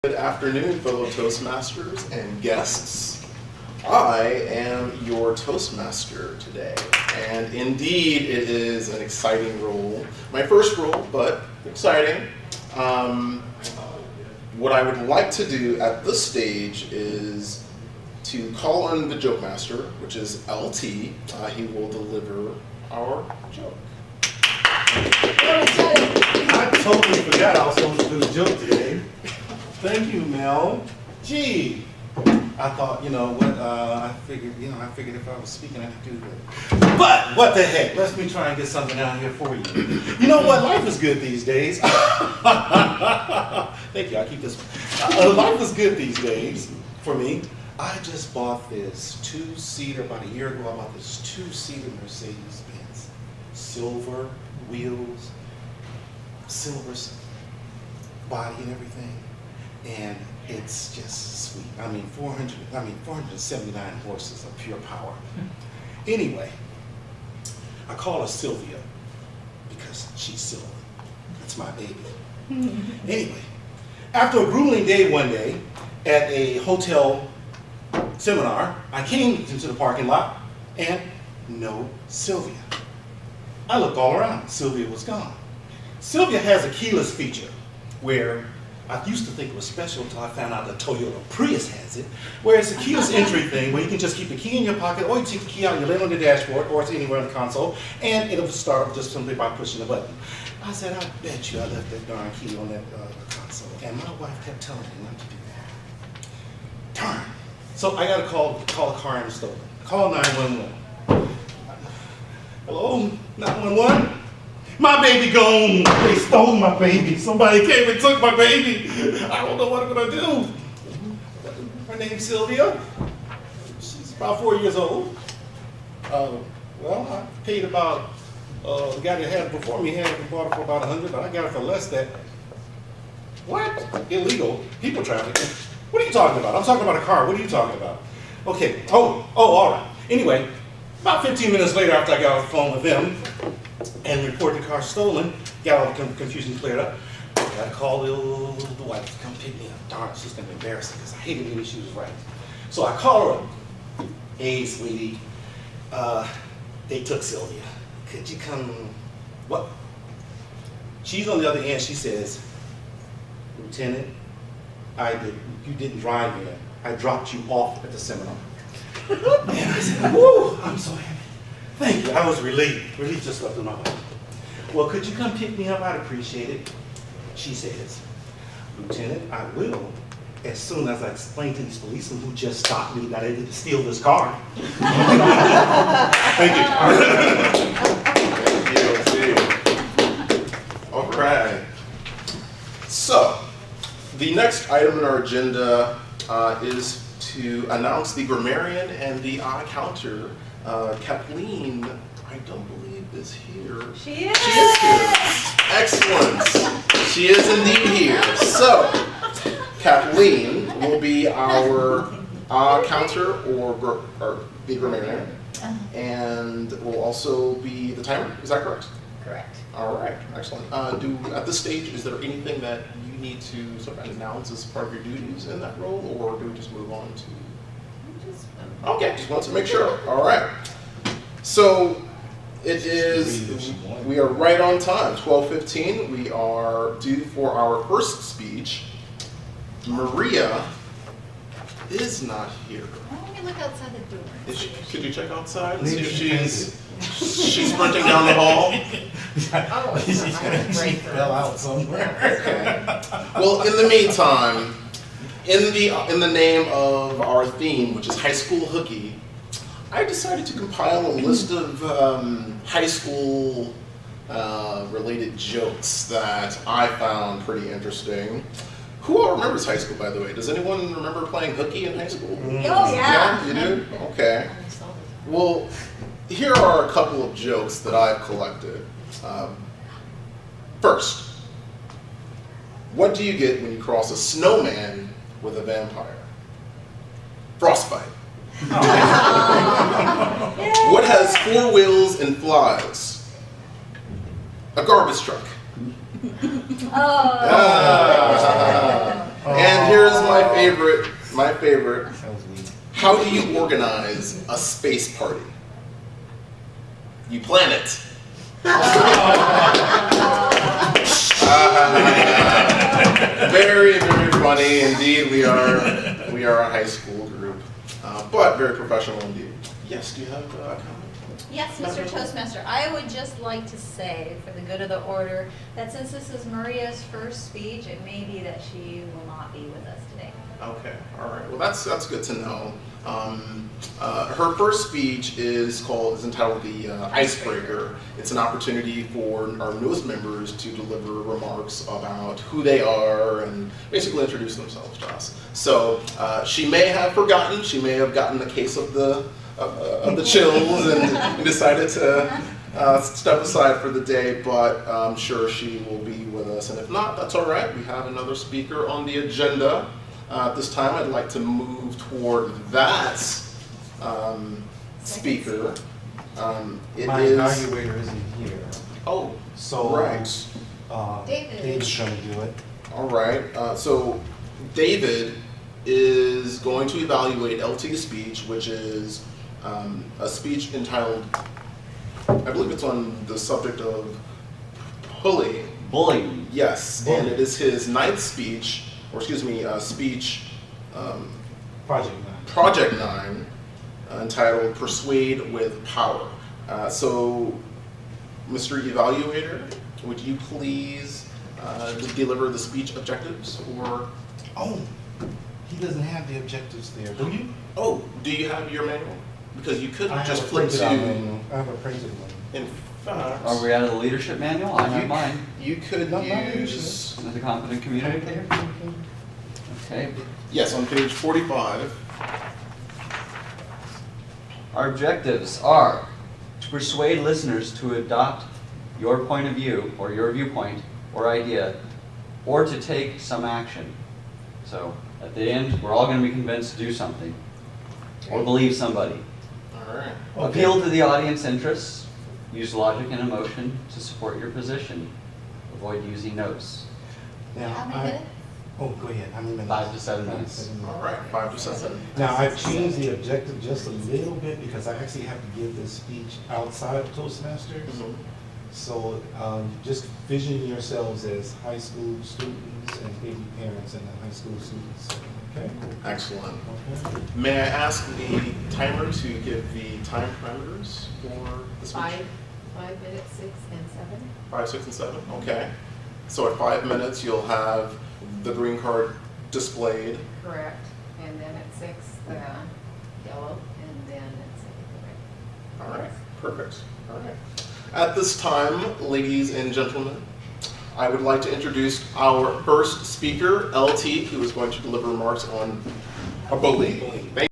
Good afternoon, fellow Toastmasters and guests. I am your Toastmaster today, and indeed it is an exciting role. My first role, but exciting. What I would like to do at this stage is to call on the Joke Master, which is LT. He will deliver our joke. I totally forgot I was supposed to do the joke today. Thank you, Mel. Gee, I thought, you know what, I figured if I was speaking, I could do that. But what the heck? Let me try and get something out here for you. You know what? Life is good these days. Thank you. I'll keep this. Life is good these days for me. I just bought this two-seater about a year ago. I bought this two-seater Mercedes-Benz, silver wheels, silver body and everything, and it's just sweet. I mean, 479 horses of pure power. Anyway, I call her Sylvia because she's silver. That's my baby. Anyway, after a grueling day one day at a hotel seminar, I came into the parking lot and no Sylvia. I looked all around. Sylvia was gone. Sylvia has a keyless feature where I used to think it was special until I found out that Toyota Prius has it, where it's a keyless entry thing where you can just keep the key in your pocket, or you take the key out and you lay it on the dashboard, or it's anywhere on the console, and it'll start just simply by pushing a button. I said, I bet you I left that darn key on that console. And my wife kept telling me not to do that. Darn. So I got to call a car and stolen. Call 911. Hello, 911? My baby gone. They stole my baby. Somebody came and took my baby. I don't know what I'm gonna do. Her name's Sylvia. She's about 4 years old. Well, I paid about, the guy that had it before me bought it for about 100, but I got it for less than. What? Illegal people trafficking. What are you talking about? I'm talking about a car. What are you talking about? Okay. Oh, all right. Anyway, about 15 minutes later, after I got off the phone with them and reported the car stolen, got all the confusion cleared up, I gotta call the wife to come pick me up. Darn, she's gonna be embarrassing because I hated when she was right. So I call her up. Hey, sweetie, they took Sylvia. Could you come? What? She's on the other end. She says, Lieutenant, you didn't drive me. I dropped you off at the seminar. And I said, whoo, I'm so happy. Thank you. I was relieved. Relief just left in my body. Well, could you come pick me up? I'd appreciate it. She says, Lieutenant, I will, as soon as I explain to these policemen who just stopped me that I didn't steal this car. Thank you. Thank you. All right. So, the next item on our agenda is to announce the grammarian and the counter. Kathleen, I don't believe is here. She is! She is here. Excellent. She is indeed here. So, Kathleen will be our counter or the grammarian, and will also be the timer. Is that correct? Correct. All right, excellent. At this stage, is there anything that you need to sort of announce as part of your duties in that role, or do we just move on to? Okay, just want to make sure. All right. So it is, we are right on time, 12:15. We are due for our first speech. Maria is not here. Why don't we look outside the door? Could you check outside and see if she's sprinting down the hall? Oh, She fell out somewhere. Okay. Well, in the meantime, in the name of our theme, which is high school hooky, I decided to compile a list of high school related jokes that I found pretty interesting. Who all remembers high school, by the way? Does anyone remember playing hooky in high school? Oh, yeah. You do? Okay. Well, here are a couple of jokes that I've collected. First, what do you get when you cross a snowman with a vampire? Frostbite. What has 4 wheels and flies? A garbage truck. Oh. And here's my favorite. That was weak. How do you organize a space party? You plan it. Very, very funny indeed. We are a high school group, but very professional indeed. Yes, do you have a comment? Yes, Mr. Toastmaster, I would just like to say, for the good of the order, that since this is Maria's first speech, it may be that she will not be with us today. Okay, all right. Well, that's good to know. Her first speech is entitled the Icebreaker. It's an opportunity for our newest members to deliver remarks about who they are and basically introduce themselves to us. So she may have forgotten. She may have gotten a case of the chills and decided to step aside for the day, but I'm sure she will be with us. And if not, that's all right. We have another speaker on the agenda. At this time, I'd like to move toward that speaker. It My is. evaluator isn't here. Oh, So, right. David. Dave's going to do it. All right. So David is going to evaluate LT's speech, which is a speech entitled, I believe it's on the subject of bullying. Bullying. Yes, Bullying. and it is his ninth speech, or excuse me, speech, Project 9. Project 9, entitled Persuade with Power. So, Mr. Evaluator, would you please deliver the speech objectives? Or, Oh, he doesn't have the objectives there, do you? oh, do you have your manual? Because you could I have just a flip printed out to, manual. I have a printed one. in fact, Are we out of the leadership manual? I have mine. you could Not mine, use, As a competent communicator. Okay. yes, on page 45. Our objectives are to persuade listeners to adopt your point of view or your viewpoint or idea, or to take some action. So at the end, we're all going to be convinced to do something or believe somebody. All right. Okay. Appeal to the audience interests. Use logic and emotion to support your position. Avoid using notes. Now, How many minutes? Oh, go ahead. How many minutes? 5 to 7 minutes. All right, 5 to 7. Now, I've changed the objective just a little bit because I actually have to give this speech outside of Toastmasters. Mhm. So just vision yourselves as high school students and maybe parents and high school students. Okay? Excellent. Okay. May I ask the timer to give the time parameters for the speech? 5 minutes, 6 and 7. 5, 6, and 7. Okay. So at 5 minutes, you'll have the green card displayed. Correct. And then at 6, the yellow, and then at 7, the red. All right. Perfect. All right. At this time, ladies and gentlemen, I would like to introduce our first speaker, LT, who is going to deliver remarks on bullying. Thank